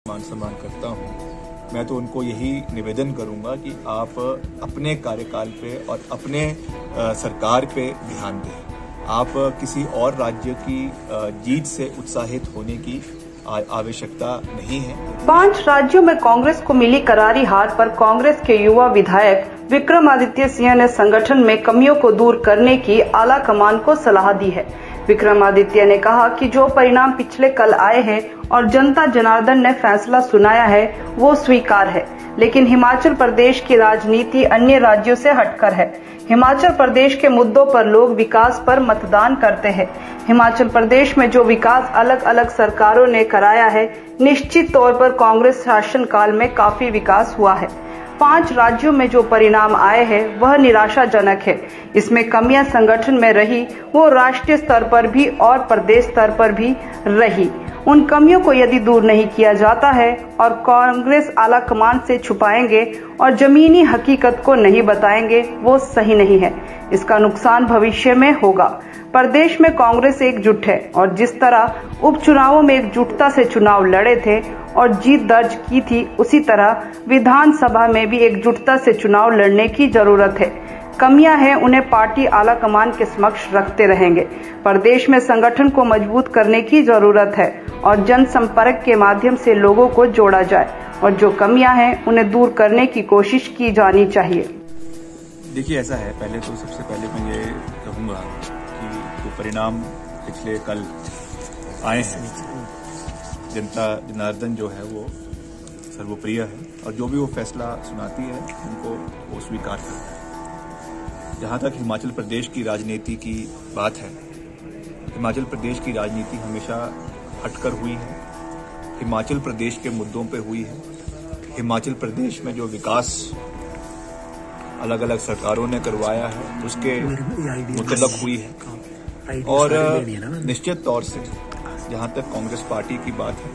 मान सम्मान करता हूं। मैं तो उनको यही निवेदन करूंगा कि आप अपने कार्यकाल पे और अपने सरकार पे ध्यान दें। आप किसी और राज्य की जीत से उत्साहित होने की आवश्यकता नहीं है। 5 राज्यों में कांग्रेस को मिली करारी हार पर कांग्रेस के युवा विधायक विक्रमादित्य सिंह ने संगठन में कमियों को दूर करने की आला कमान को सलाह दी है। विक्रमादित्य ने कहा कि जो परिणाम पिछले कल आए हैं और जनता जनार्दन ने फैसला सुनाया है वो स्वीकार है, लेकिन हिमाचल प्रदेश की राजनीति अन्य राज्यों से हटकर है। हिमाचल प्रदेश के मुद्दों पर लोग विकास पर मतदान करते हैं। हिमाचल प्रदेश में जो विकास अलग अलग सरकारों ने कराया है, निश्चित तौर पर कांग्रेस शासनकाल में काफी विकास हुआ है। 5 राज्यों में जो परिणाम आए हैं वह निराशाजनक है। इसमें कमियां संगठन में रही, वो राष्ट्रीय स्तर पर भी और प्रदेश स्तर पर भी रही। उन कमियों को यदि दूर नहीं किया जाता है और कांग्रेस आला कमान से छुपाएंगे और जमीनी हकीकत को नहीं बताएंगे, वो सही नहीं है। इसका नुकसान भविष्य में होगा। प्रदेश में कांग्रेस एकजुट है और जिस तरह उपचुनावों में एकजुटता से चुनाव लड़े थे और जीत दर्ज की थी, उसी तरह विधानसभा में भी एकजुटता से चुनाव लड़ने की जरूरत है। कमियां हैं, उन्हें पार्टी आला कमान के समक्ष रखते रहेंगे। प्रदेश में संगठन को मजबूत करने की जरूरत है और जनसंपर्क के माध्यम से लोगों को जोड़ा जाए और जो कमियां हैं उन्हें दूर करने की कोशिश की जानी चाहिए। देखिए, ऐसा है, पहले तो सबसे पहले मैं ये कहूँगा कि जो परिणाम पिछले कल आए हैं, जनता जनार्दन जो है वो सर्वप्रिय है और जो भी वो फैसला सुनाती है उनको वो स्वीकार करता है। जहाँ तक हिमाचल प्रदेश की राजनीति की बात है, हिमाचल प्रदेश की राजनीति हमेशा हटकर हुई है, हिमाचल प्रदेश के मुद्दों पे हुई है। हिमाचल प्रदेश में जो विकास अलग अलग सरकारों ने करवाया है उसके मुतल्लक हुई है और निश्चित तौर से जहाँ तक कांग्रेस पार्टी की बात है,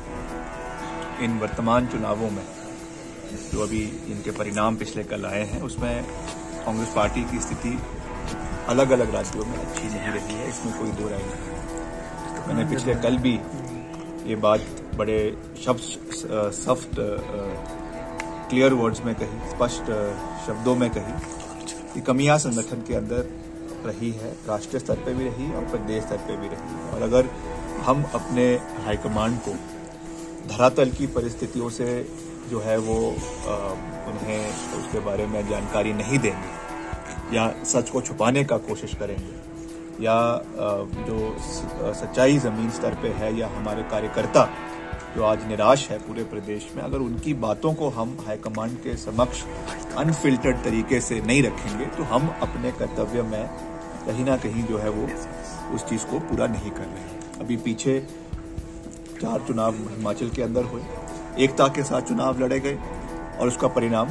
इन वर्तमान चुनावों में जो अभी इनके परिणाम पिछले कल आए हैं उसमें कांग्रेस पार्टी की स्थिति अलग अलग राज्यों में अच्छी नहीं रही है, इसमें कोई दो राय नहीं है। मैंने पिछले कल भी ये बात बड़े सॉफ्ट क्लियर वर्ड्स में कही, स्पष्ट शब्दों में कही कि कमियां संगठन के अंदर रही है, राष्ट्रीय स्तर पे भी रही और प्रदेश स्तर पे भी रही है। और अगर हम अपने हाईकमांड को धरातल की परिस्थितियों से जो है वो उन्हें उसके बारे में जानकारी नहीं देंगे या सच को छुपाने का कोशिश करेंगे या जो सच्चाई ज़मीन स्तर पे है या हमारे कार्यकर्ता जो आज निराश है पूरे प्रदेश में, अगर उनकी बातों को हम हाईकमांड के समक्ष अनफिल्टर्ड तरीके से नहीं रखेंगे तो हम अपने कर्तव्य में कहीं ना कहीं जो है वो उस चीज़ को पूरा नहीं कर रहे हैं। अभी पीछे 4 चुनाव हिमाचल के अंदर हुए, एकता के साथ चुनाव लड़े गए और उसका परिणाम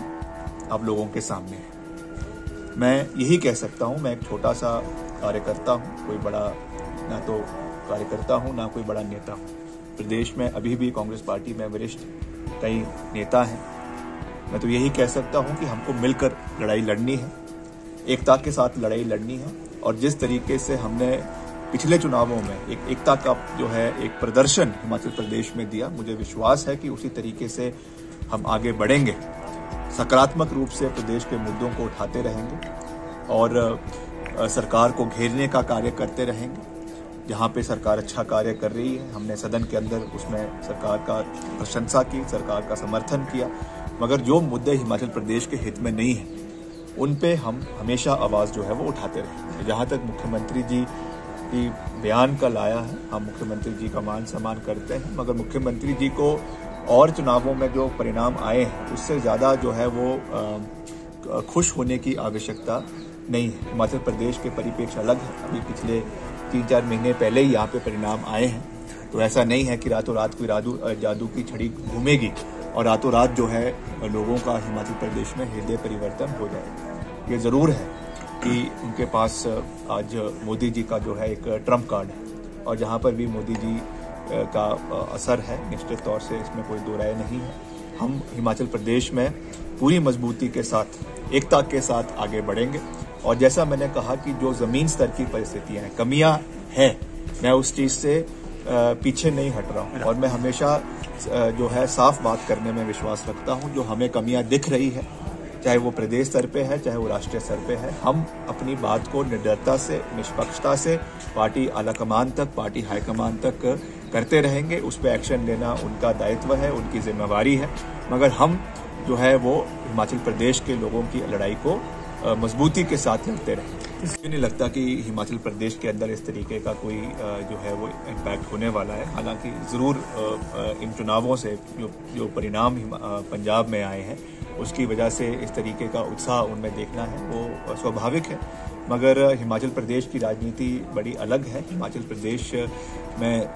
आप लोगों के सामने है। मैं यही कह सकता हूं, मैं एक छोटा सा कार्यकर्ता हूं, कोई बड़ा ना तो कार्यकर्ता हूं ना कोई बड़ा नेता हूं। प्रदेश में अभी भी कांग्रेस पार्टी में वरिष्ठ कई नेता हैं। मैं तो यही कह सकता हूं कि हमको मिलकर लड़ाई लड़नी है, एकता के साथ लड़ाई लड़नी है और जिस तरीके से हमने पिछले चुनावों में एक एकता का जो है एक प्रदर्शन हिमाचल प्रदेश में दिया, मुझे विश्वास है कि उसी तरीके से हम आगे बढ़ेंगे, सकारात्मक रूप से प्रदेश के मुद्दों को उठाते रहेंगे और सरकार को घेरने का कार्य करते रहेंगे। जहाँ पे सरकार अच्छा कार्य कर रही है, हमने सदन के अंदर उसमें सरकार का प्रशंसा की, सरकार का समर्थन किया, मगर जो मुद्दे हिमाचल प्रदेश के हित में नहीं है उन पे हम हमेशा आवाज़ जो है वो उठाते रहेंगे। जहाँ तक मुख्यमंत्री जी की बयान कल आया है, हम मुख्यमंत्री जी का मान सम्मान करते हैं, मगर मुख्यमंत्री जी को और चुनावों में जो परिणाम आए हैं उससे ज़्यादा जो है वो खुश होने की आवश्यकता नहीं है। हिमाचल प्रदेश के परिप्रेक्ष्य अलग है। अभी पिछले 3-4 महीने पहले ही यहाँ पे परिणाम आए हैं, तो ऐसा नहीं है कि रातों रात कोई जादू की छड़ी घूमेगी और रातों रात जो है लोगों का हिमाचल प्रदेश में हृदय परिवर्तन हो जाएगा। ये ज़रूर है कि उनके पास आज मोदी जी का जो है एक ट्रम्प कार्ड है और जहाँ पर भी मोदी जी का असर है, निश्चित तौर से इसमें कोई दो राय नहीं है। हम हिमाचल प्रदेश में पूरी मजबूती के साथ, एकता के साथ आगे बढ़ेंगे और जैसा मैंने कहा कि जो ज़मीन स्तर की परिस्थितियाँ हैं, कमियाँ हैं, मैं उस चीज़ से पीछे नहीं हट रहा हूँ और मैं हमेशा जो है साफ बात करने में विश्वास रखता हूँ। जो हमें कमियां दिख रही है, चाहे वो प्रदेश स्तर पे है, चाहे वो राष्ट्रीय स्तर पे है, हम अपनी बात को निडरता से, निष्पक्षता से पार्टी आलाकमान तक, पार्टी हाईकमान तक करते रहेंगे। उस पर एक्शन लेना उनका दायित्व है, उनकी जिम्मेवारी है, मगर हम जो है वो हिमाचल प्रदेश के लोगों की लड़ाई को मजबूती के साथ लड़ते रहेंगे। मुझे नहीं लगता कि हिमाचल प्रदेश के अंदर इस तरीके का कोई जो है वो इम्पैक्ट होने वाला है। हालांकि ज़रूर इन चुनावों से जो परिणाम पंजाब में आए हैं उसकी वजह से इस तरीके का उत्साह उनमें देखना है वो स्वाभाविक है, मगर हिमाचल प्रदेश की राजनीति बड़ी अलग है। हिमाचल प्रदेश में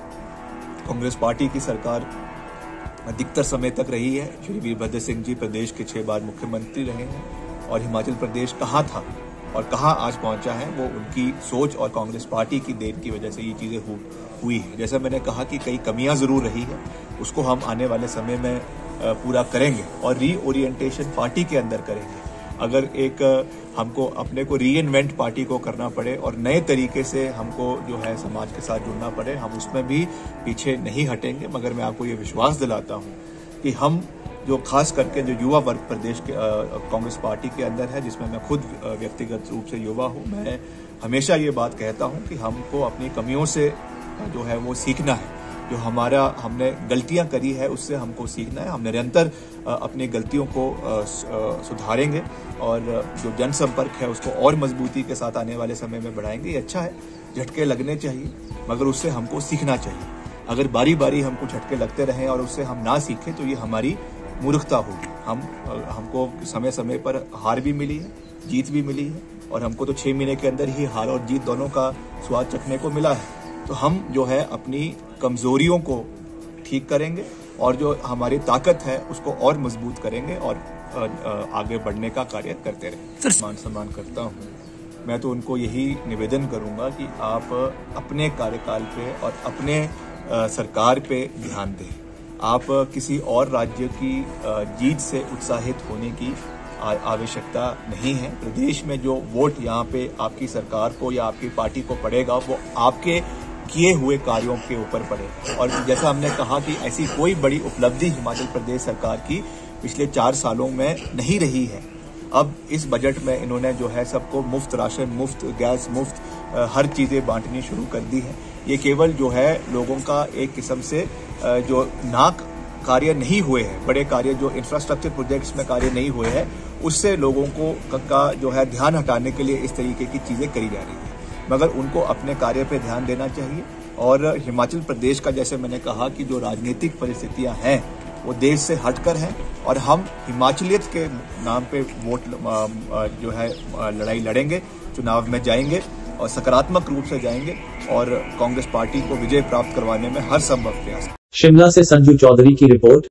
कांग्रेस पार्टी की सरकार अधिकतर समय तक रही है। श्री वीरभद्र सिंह जी प्रदेश के 6 बार मुख्यमंत्री रहे हैं और हिमाचल प्रदेश कहाँ था और कहाँ आज पहुंचा है वो उनकी सोच और कांग्रेस पार्टी की देन की वजह से ये चीजें हुई है। जैसा मैंने कहा कि कई कमियां जरूर रही है, उसको हम आने वाले समय में पूरा करेंगे और रीओरिएंटेशन पार्टी के अंदर करेंगे। अगर एक हमको अपने को रीइन्वेंट पार्टी को करना पड़े और नए तरीके से हमको जो है समाज के साथ जुड़ना पड़े, हम उसमें भी पीछे नहीं हटेंगे। मगर मैं आपको ये विश्वास दिलाता हूँ कि हम जो खास करके जो युवा वर्ग प्रदेश के कांग्रेस पार्टी के अंदर है, जिसमें मैं खुद व्यक्तिगत रूप से युवा हूँ, मैं हमेशा ये बात कहता हूँ कि हमको अपनी कमियों से जो है वो सीखना है। जो हमने गलतियां करी है उससे हमको सीखना है। हम निरंतर अपनी गलतियों को सुधारेंगे और जो जनसंपर्क है उसको और मजबूती के साथ आने वाले समय में बढ़ाएंगे। ये अच्छा है, झटके लगने चाहिए, मगर उससे हमको सीखना चाहिए। अगर बारी बारी हमको झटके लगते रहें और उससे हम ना सीखें तो ये हमारी मूर्खता होगी। हमको समय समय पर हार भी मिली है, जीत भी मिली है और हमको तो 6 महीने के अंदर ही हार और जीत दोनों का स्वाद चखने को मिला है। तो हम जो है अपनी कमजोरियों को ठीक करेंगे और जो हमारी ताकत है उसको और मजबूत करेंगे और आगे बढ़ने का कार्य करते रहेंगे। मान सम्मान करता हूँ, मैं तो उनको यही निवेदन करूंगा कि आप अपने कार्यकाल पे और अपने सरकार पे ध्यान दें। आप किसी और राज्य की जीत से उत्साहित होने की आवश्यकता नहीं है। प्रदेश में जो वोट यहाँ पे आपकी सरकार को या आपकी पार्टी को पड़ेगा वो आपके किए हुए कार्यों के ऊपर पड़े। और जैसा हमने कहा कि ऐसी कोई बड़ी उपलब्धि हिमाचल प्रदेश सरकार की पिछले 4 सालों में नहीं रही है। अब इस बजट में इन्होंने जो है सबको मुफ्त राशन, मुफ्त गैस, मुफ्त हर चीजें बांटनी शुरू कर दी है। ये केवल जो है लोगों का एक किस्म से जो नाक कार्य नहीं हुए हैं, बड़े कार्य जो इंफ्रास्ट्रक्चर प्रोजेक्ट्स में कार्य नहीं हुए हैं, उससे लोगों को का जो है ध्यान हटाने के लिए इस तरीके की चीजें करी जा रही है। मगर उनको अपने कार्य पे ध्यान देना चाहिए। और हिमाचल प्रदेश का जैसे मैंने कहा कि जो राजनीतिक परिस्थितियां हैं वो देश से हटकर हैं और हम हिमाचलियत के नाम पे वोट जो है लड़ाई लड़ेंगे, चुनाव में जाएंगे और सकारात्मक रूप से जाएंगे और कांग्रेस पार्टी को विजय प्राप्त करवाने में हर संभव प्रयास। शिमला से संजू चौधरी की रिपोर्ट।